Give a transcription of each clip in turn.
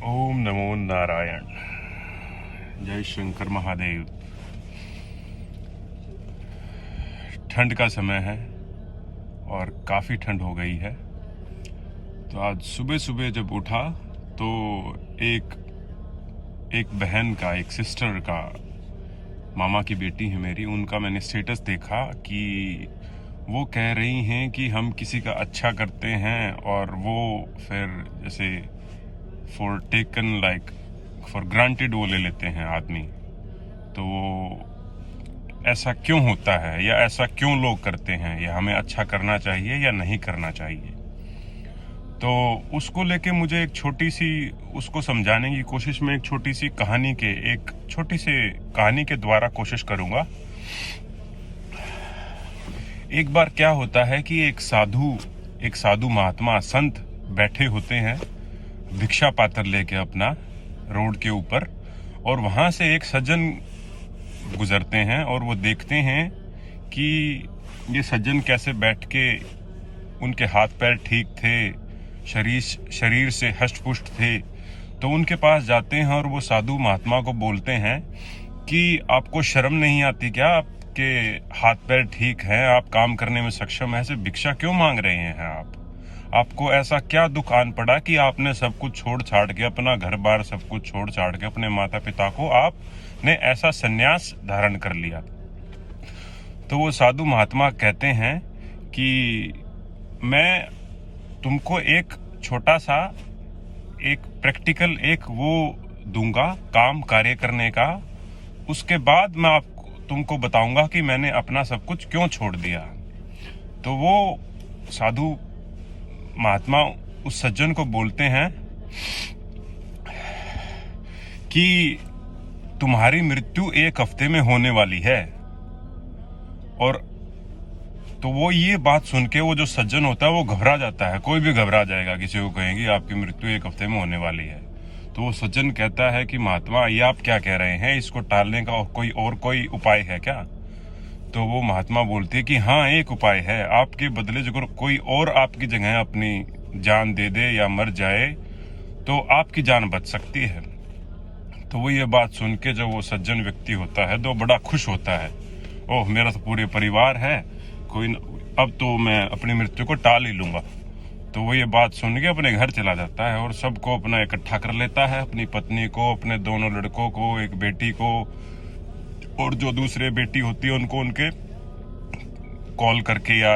ओम नमो नारायण। जय शंकर महादेव। ठंड का समय है और काफ़ी ठंड हो गई है। तो आज सुबह सुबह जब उठा तो एक बहन का, एक सिस्टर का, मामा की बेटी है मेरी, उनका मैंने स्टेटस देखा कि वो कह रही हैं कि हम किसी का अच्छा करते हैं और वो फिर जैसे फॉर ग्रांटेड वो ले लेते हैं आदमी। तो ऐसा क्यों होता है या ऐसा क्यों लोग करते हैं, या हमें अच्छा करना चाहिए या नहीं करना चाहिए? तो उसको लेके मुझे एक छोटी सी, उसको समझाने की कोशिश में एक छोटी सी कहानी के द्वारा कोशिश करूंगा। एक बार क्या होता है कि एक साधु महात्मा संत बैठे होते हैं भिक्षा पात्र लेके अपना रोड के ऊपर, और वहां से एक सज्जन गुजरते हैं और वो देखते हैं कि ये सज्जन कैसे बैठ के, उनके हाथ पैर ठीक थे, शरीर से हष्ट पुष्ट थे। तो उनके पास जाते हैं और वो साधु महात्मा को बोलते हैं कि आपको शर्म नहीं आती क्या? आपके हाथ पैर ठीक हैं, आप काम करने में सक्षम हैं, ऐसे भिक्षा क्यों मांग रहे हैं आपको ऐसा क्या दुख आन पड़ा कि आपने सब कुछ छोड़ छाड़ के, अपना घर बार सब कुछ छोड़ छाड़ के, अपने माता पिता को आपने ऐसा संन्यास धारण कर लिया? तो वो साधु महात्मा कहते हैं कि मैं तुमको एक छोटा सा एक प्रैक्टिकल एक वो दूंगा काम कार्य करने का, उसके बाद मैं तुमको बताऊंगा कि मैंने अपना सब कुछ क्यों छोड़ दिया। तो वो साधु महात्मा उस सज्जन को बोलते हैं कि तुम्हारी मृत्यु 1 हफ्ते में होने वाली है। और तो वो ये बात सुन के वो जो सज्जन होता है वो घबरा जाता है। कोई भी घबरा जाएगा, किसी को कहेंगे आपकी मृत्यु 1 हफ्ते में होने वाली है। तो वो सज्जन कहता है कि महात्मा ये आप क्या कह रहे हैं, इसको टालने का कोई उपाय है क्या? तो वो महात्मा बोलती है कि हाँ, एक उपाय है। आपके बदले अगर कोई और आपकी जगह अपनी जान दे दे या मर जाए तो आपकी जान बच सकती है। तो वो ये बात सुन के जब वो सज्जन व्यक्ति होता है तो बड़ा खुश होता है। ओह, मेरा तो पूरे परिवार है, अब तो मैं अपनी मृत्यु को टाल ही लूंगा। तो वो ये बात सुन के अपने घर चला जाता है और सबको अपना इकट्ठा कर लेता है, अपनी पत्नी को, अपने दोनों लड़कों को, एक बेटी को, और जो दूसरे बेटी होती है उनको उनके कॉल करके या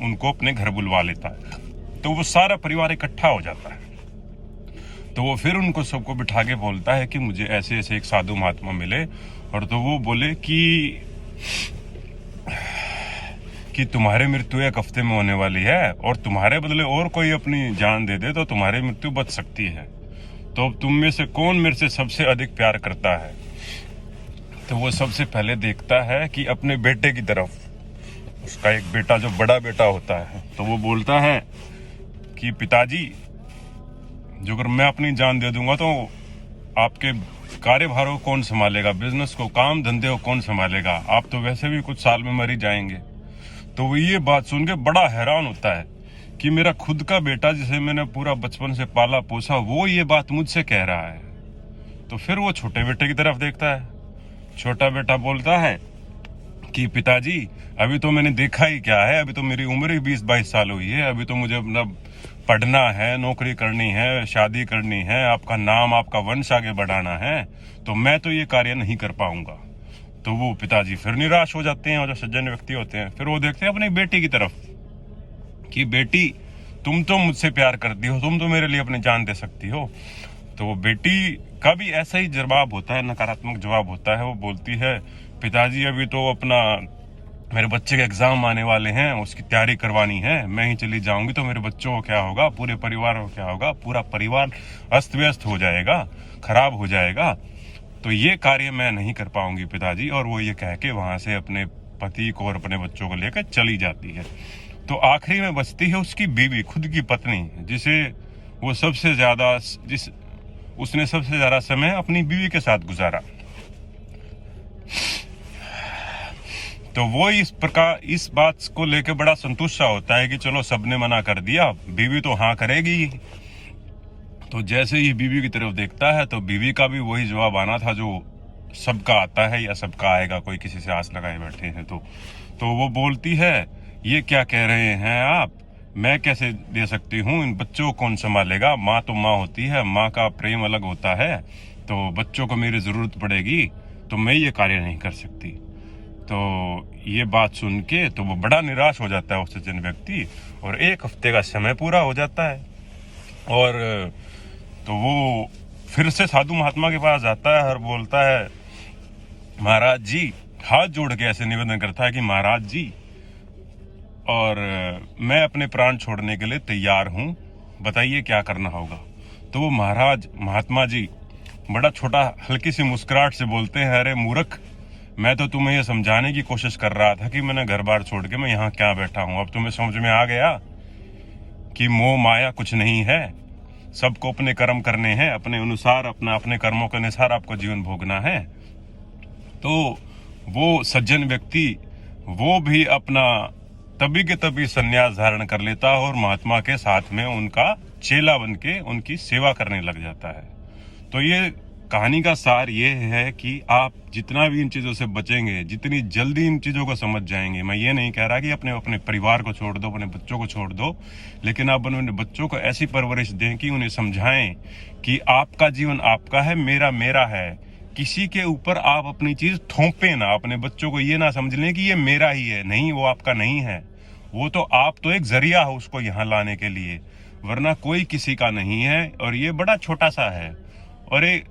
उनको अपने घर बुलवा लेता है। तो वो सारा परिवार इकट्ठा हो जाता है। तो वो फिर उनको सबको बिठा के बोलता है कि मुझे ऐसे ऐसे एक साधु महात्मा मिले, और तो वो बोले कि तुम्हारी मृत्यु 1 हफ्ते में होने वाली है और तुम्हारे बदले और कोई अपनी जान दे दे तो तुम्हारी मृत्यु बच सकती है। तो अब तुम में से कौन मेरे से सबसे अधिक प्यार करता है? तो वो सबसे पहले देखता है कि अपने बेटे की तरफ। उसका एक बेटा, जो बड़ा बेटा होता है, तो वो बोलता है कि पिताजी, जो अगर मैं अपनी जान दे दूंगा तो आपके कार्यभारों को कौन संभालेगा, बिजनेस को, काम धंधे को कौन संभालेगा? आप तो वैसे भी कुछ साल में मर ही जाएंगे। तो वो ये बात सुन के बड़ा हैरान होता है कि मेरा खुद का बेटा, जिसे मैंने पूरा बचपन से पाला पोसा, वो ये बात मुझसे कह रहा है। तो फिर वो छोटे बेटे की तरफ देखता है। छोटा बेटा बोलता है कि पिताजी, अभी तो मैंने देखा ही क्या है, अभी तो मेरी उम्र ही 20-22 साल हुई है, अभी तो मुझे अपना पढ़ना है, नौकरी करनी है, शादी करनी है, आपका नाम, आपका वंश आगे बढ़ाना है, तो मैं तो ये कार्य नहीं कर पाऊंगा। तो वो पिताजी फिर निराश हो जाते हैं, और जो सज्जन व्यक्ति होते हैं फिर वो देखते हैं अपनी बेटी की तरफ कि बेटी, तुम तो मुझसे प्यार करती हो, तुम तो मेरे लिए अपनी जान दे सकती हो। तो वो बेटी का भी ऐसा ही जवाब होता है, नकारात्मक जवाब होता है। वो बोलती है, पिताजी अभी तो अपना मेरे बच्चे के एग्जाम आने वाले हैं, उसकी तैयारी करवानी है, मैं ही चली जाऊंगी तो मेरे बच्चों को क्या होगा, पूरे परिवार को क्या होगा, पूरा परिवार अस्त व्यस्त हो जाएगा, खराब हो जाएगा, तो ये कार्य मैं नहीं कर पाऊंगी पिताजी। और वो ये कह के वहां से अपने पति को और अपने बच्चों को लेकर चली जाती है। तो आखिरी में बचती है उसकी बीवी, खुद की पत्नी, जिसे वो उसने सबसे ज्यादा समय अपनी बीवी के साथ गुजारा। तो वो इस बात को लेकर बड़ा संतुष्ट सा होता है कि चलो सबने मना कर दिया, बीवी तो हाँ करेगी। तो जैसे ही बीवी की तरफ देखता है तो बीवी का भी वही जवाब आना था जो सबका आता है या सबका आएगा, कोई किसी से आस लगाए बैठे हैं तो वो बोलती है, ये क्या कह रहे हैं आप, मैं कैसे दे सकती हूँ, इन बच्चों को कौन संभालेगा, माँ तो माँ होती है, माँ का प्रेम अलग होता है, तो बच्चों को मेरी ज़रूरत पड़ेगी तो मैं ये कार्य नहीं कर सकती। तो ये बात सुन के तो वो बड़ा निराश हो जाता है वो सज्जन व्यक्ति, और 1 हफ्ते का समय पूरा हो जाता है। और तो वो फिर से साधु महात्मा के पास जाता है और बोलता है, महाराज जी, हाथ जोड़ के ऐसे निवेदन करता है कि महाराज जी, और मैं अपने प्राण छोड़ने के लिए तैयार हूँ, बताइए क्या करना होगा। तो वो महाराज महात्मा जी बड़ा छोटा हल्की सी मुस्कुराहट से बोलते हैं, अरे मूर्ख, मैं तो तुम्हें ये समझाने की कोशिश कर रहा था कि मैंने घर बार छोड़ के मैं यहाँ क्या बैठा हूँ, अब तुम्हें समझ में आ गया कि मोह माया कुछ नहीं है, सबको अपने कर्म करने हैं, अपने अनुसार अपने कर्मों के अनुसार आपको जीवन भोगना है। तो वो सज्जन व्यक्ति वो भी अपना तभी के तभी संन्यास धारण कर लेता है और महात्मा के साथ में उनका चेला बन के उनकी सेवा करने लग जाता है। तो ये कहानी का सार ये है कि आप जितना भी इन चीज़ों से बचेंगे, जितनी जल्दी इन चीज़ों को समझ जाएंगे, मैं ये नहीं कह रहा कि अपने परिवार को छोड़ दो, अपने बच्चों को छोड़ दो, लेकिन आप अपने बच्चों को ऐसी परवरिश दें कि उन्हें समझाएं कि आपका जीवन आपका है, मेरा मेरा है, किसी के ऊपर आप अपनी चीज़ थोपें ना, अपने बच्चों को ये ना समझ लें कि ये मेरा ही है, नहीं, वो आपका नहीं है, वो तो आप तो एक जरिया हो उसको यहाँ लाने के लिए, वरना कोई किसी का नहीं है। और ये बड़ा छोटा सा है और एक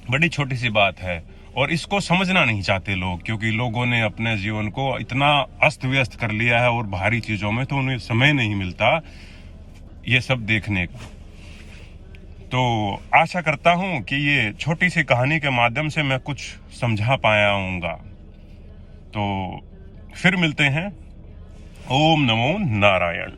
बड़ी छोटी सी बात है, और इसको समझना नहीं चाहते लोग, क्योंकि लोगों ने अपने जीवन को इतना अस्त व्यस्त कर लिया है और भारी चीज़ों में, तो उन्हें समय नहीं मिलता ये सब देखने का। तो आशा करता हूँ कि ये छोटी सी कहानी के माध्यम से मैं कुछ समझा पाया हूँगा। तो फिर मिलते हैं। ओम नमो नारायण।